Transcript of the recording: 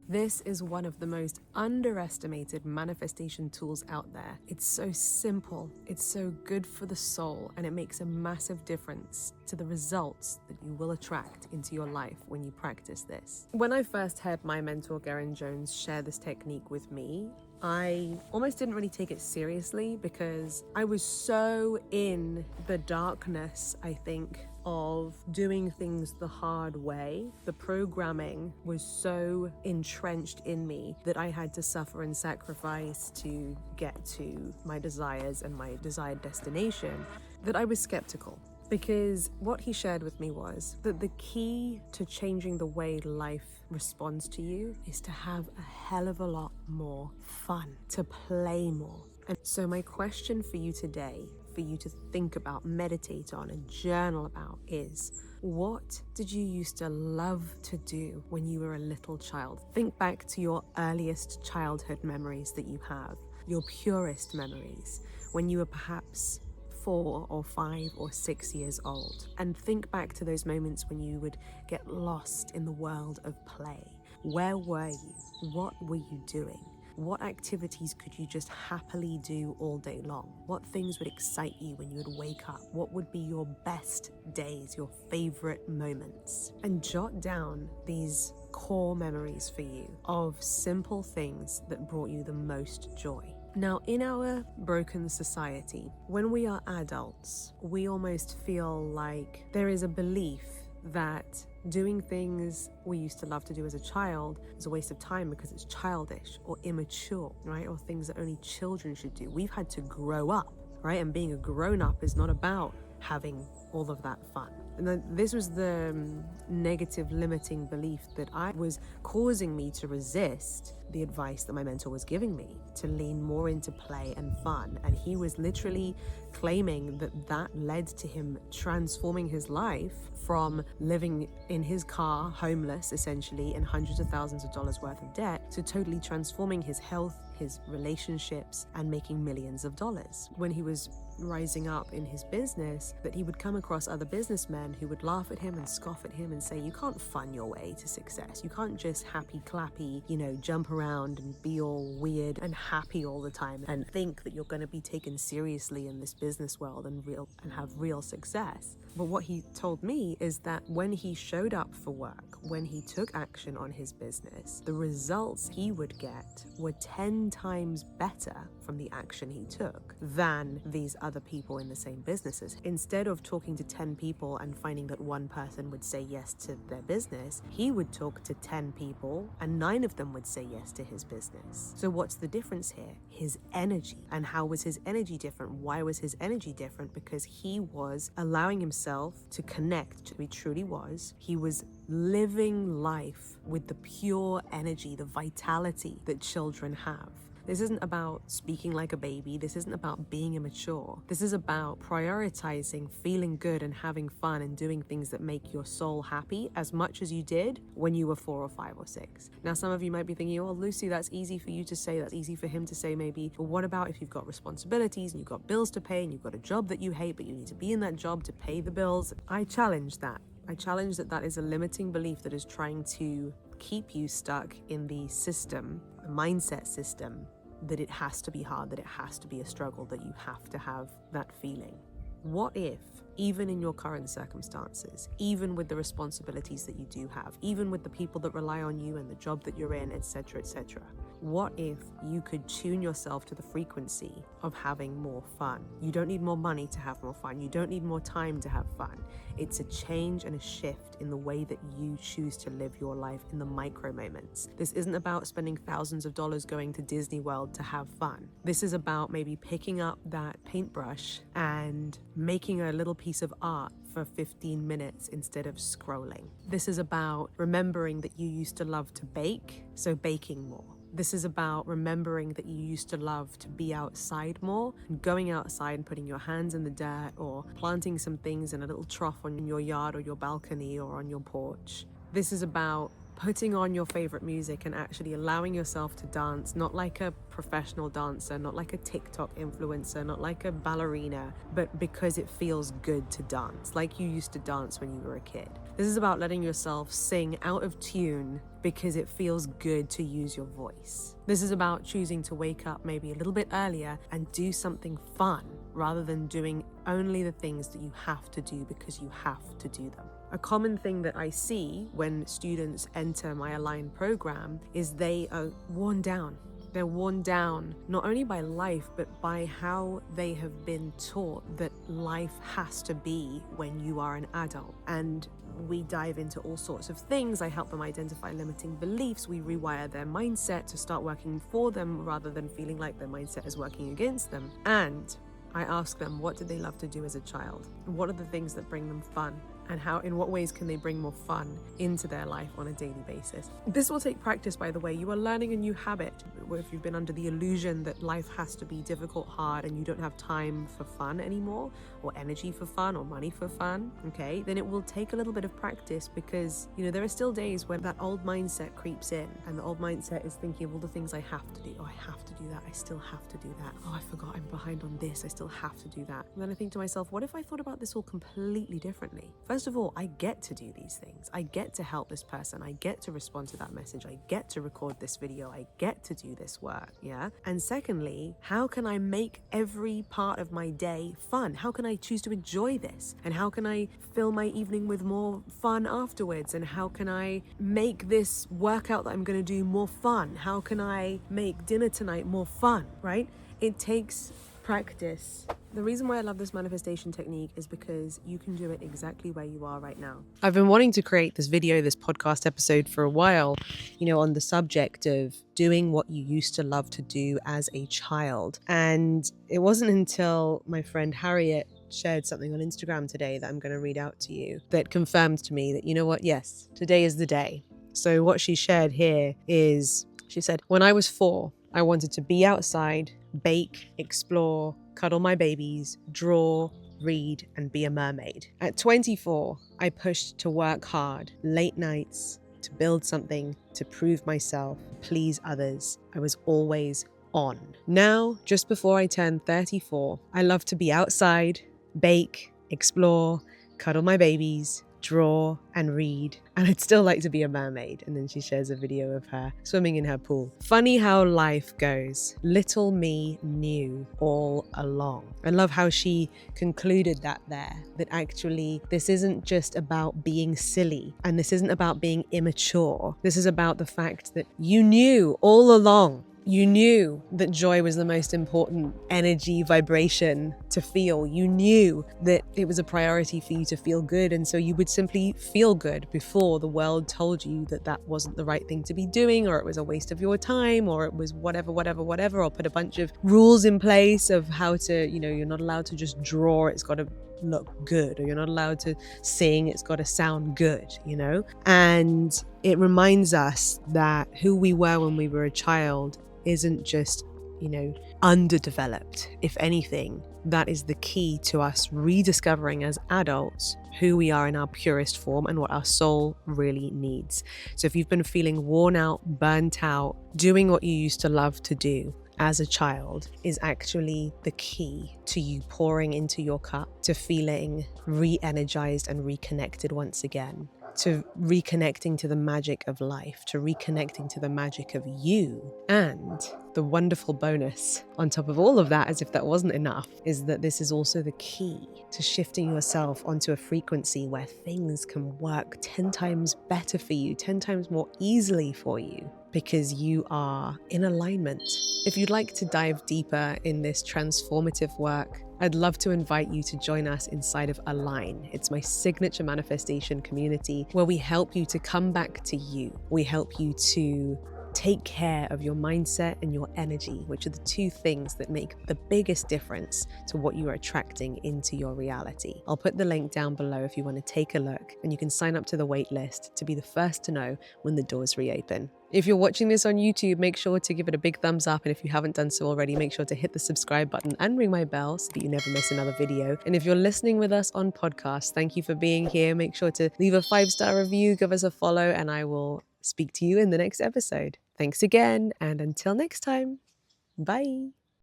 This is one of the most underestimated manifestation tools out there. It's so simple, it's so good for the soul, and it makes a massive difference to the results that you will attract into your life when you practice this. When I first heard my mentor Garen Jones share this technique with me, I almost didn't really take it seriously because I was so in the darkness, I think, of doing things the hard way. The programming was so entrenched in me that I had to suffer and sacrifice to get to my desires and my desired destination that I was skeptical. Because what he shared with me was that the key to changing the way life responds to you is to have a hell of a lot more fun, to play more. And so my question for you today, for you to think about, meditate on, and journal about is, what did you used to love to do when you were a little child? Think back to your earliest childhood memories that you have, your purest memories, when you were perhaps 4 or 5 or 6 years old, and think back to those moments when you would get lost in the world of play. Where were you? What were you doing? What activities could you just happily do all day long? What things would excite you when you would wake up? What would be your best days, your favorite moments? And jot down these core memories for you of simple things that brought you the most joy. Now, in our broken society, when we are adults, we almost feel like there is a belief that doing things we used to love to do as a child is a waste of time because it's childish or immature, right? Or things that only children should do. We've had to grow up, right? And being a grown-up is not about having all of that fun. And then this was the negative limiting belief that I was causing me to resist the advice that my mentor was giving me to lean more into play and fun. And he was literally claiming that that led to him transforming his life from living in his car, homeless essentially, and hundreds of thousands of dollars worth of debt, to totally transforming his health, his relationships, and making millions of dollars. When he was rising up in his business, that he would come across other businessmen who would laugh at him and scoff at him and say, you can't fun your way to success. You can't just happy clappy, jump around and be all weird and happy all the time and think that you're going to be taken seriously in this business world and have real success. But what he told me is that when he showed up for work, when he took action on his business, the results he would get were 10 times better from the action he took than these other people in the same businesses. Instead of talking to 10 people and finding that one person would say yes to their business, he would talk to 10 people and 9 of them would say yes to his business. So what's the difference here? His energy. And how was his energy different? Why was his energy different? Because he was allowing himself to connect to who he truly was. He was living life with the pure energy, the vitality that children have. This isn't about speaking like a baby. This isn't about being immature. This is about prioritizing feeling good and having fun and doing things that make your soul happy as much as you did when you were 4 or 5 or 6. Now, some of you might be thinking, oh, Lucie, that's easy for you to say. That's easy for him to say maybe. But what about if you've got responsibilities and you've got bills to pay and you've got a job that you hate, but you need to be in that job to pay the bills? I challenge that. I challenge that is a limiting belief that is trying to keep you stuck in the system, the mindset system, that it has to be hard, that it has to be a struggle, that you have to have that feeling. What if, even in your current circumstances, even with the responsibilities that you do have, even with the people that rely on you and the job that you're in, etc., etc., what if you could tune yourself to the frequency of having more fun? You don't need more money to have more fun. You don't need more time to have fun. It's a change and a shift in the way that you choose to live your life in the micro moments. This isn't about spending thousands of dollars going to Disney World to have fun. This is about maybe picking up that paintbrush and making a little piece of art for 15 minutes instead of scrolling. This is about remembering that you used to love to bake, so baking more. This is about remembering that you used to love to be outside more, and going outside and putting your hands in the dirt or planting some things in a little trough on your yard or your balcony or on your porch. This is about putting on your favorite music and actually allowing yourself to dance, not like a professional dancer, not like a TikTok influencer, not like a ballerina, but because it feels good to dance, like you used to dance when you were a kid. This is about letting yourself sing out of tune because it feels good to use your voice. This is about choosing to wake up maybe a little bit earlier and do something fun rather than doing only the things that you have to do because you have to do them. A common thing that I see when students enter my Align program is they are worn down. They're worn down not only by life, but by how they have been taught that life has to be when you are an adult. And we dive into all sorts of things. I help them identify limiting beliefs. We rewire their mindset to start working for them rather than feeling like their mindset is working against them. And I ask them, what did they love to do as a child? And what are the things that bring them fun? And in what ways can they bring more fun into their life on a daily basis? This will take practice, by the way. You are learning a new habit. If you've been under the illusion that life has to be difficult, hard, and you don't have time for fun anymore, or energy for fun, or money for fun, okay, then it will take a little bit of practice because, there are still days when that old mindset creeps in, and the old mindset is thinking of all the things I have to do. Oh, I have to do that. I still have to do that. Oh, I forgot I'm behind on this. I still have to do that. And then I think to myself, what if I thought about this all completely differently? First of all, I get to do these things. I get to help this person. I get to respond to that message. I get to record this video. I get to do this work, yeah? And secondly, how can I make every part of my day fun? How can I choose to enjoy this? And how can I fill my evening with more fun afterwards? And how can I make this workout that I'm going to do more fun? How can I make dinner tonight more fun, right? It takes practice. The reason why I love this manifestation technique is because you can do it exactly where you are right now. I've been wanting to create this podcast episode for a while, on the subject of doing what you used to love to do as a child. And it wasn't until my friend Harriet shared something on Instagram today that I'm going to read out to you that confirmed to me that, yes, today is the day. So what she shared here is, she said, when I was 4, I wanted to be outside, bake, explore, cuddle my babies, draw, read, and be a mermaid. At 24, I pushed to work hard, late nights, to build something, to prove myself, please others. I was always on. Now, just before I turned 34, I love to be outside, bake, explore, cuddle my babies, draw and read, and I'd still like to be a mermaid. And then she shares a video of her swimming in her pool. Funny how life goes. Little me knew all along. I love how she concluded that actually this isn't just about being silly, and this isn't about being immature. This is about the fact that you knew all along. You knew that joy was the most important energy vibration to feel. You knew that it was a priority for you to feel good. And so you would simply feel good before the world told you that that wasn't the right thing to be doing, or it was a waste of your time, or it was whatever, or put a bunch of rules in place of how to, you're not allowed to just draw. It's got to look good, or you're not allowed to sing. It's got to sound good, And it reminds us that who we were when we were a child isn't just, underdeveloped. If anything, that is the key to us rediscovering as adults who we are in our purest form and what our soul really needs. So if you've been feeling worn out, burnt out, doing what you used to love to do as a child is actually the key to you pouring into your cup, to feeling re-energized and reconnected once again, to reconnecting to the magic of life, to reconnecting to the magic of you. And the wonderful bonus on top of all of that, as if that wasn't enough, is that this is also the key to shifting yourself onto a frequency where things can work 10 times better for you, 10 times more easily for you, because you are in alignment. If you'd like to dive deeper in this transformative work, I'd love to invite you to join us inside of Align. It's my signature manifestation community where we help you to come back to you. We help you to take care of your mindset and your energy, which are the two things that make the biggest difference to what you are attracting into your reality. I'll put the link down below if you want to take a look, and you can sign up to the wait list to be the first to know when the doors reopen. If you're watching this on YouTube, make sure to give it a big thumbs up. And if you haven't done so already, make sure to hit the subscribe button and ring my bell so that you never miss another video. And if you're listening with us on podcast, thank you for being here. Make sure to leave a 5-star review, give us a follow, and I will speak to you in the next episode. Thanks again, and until next time, bye.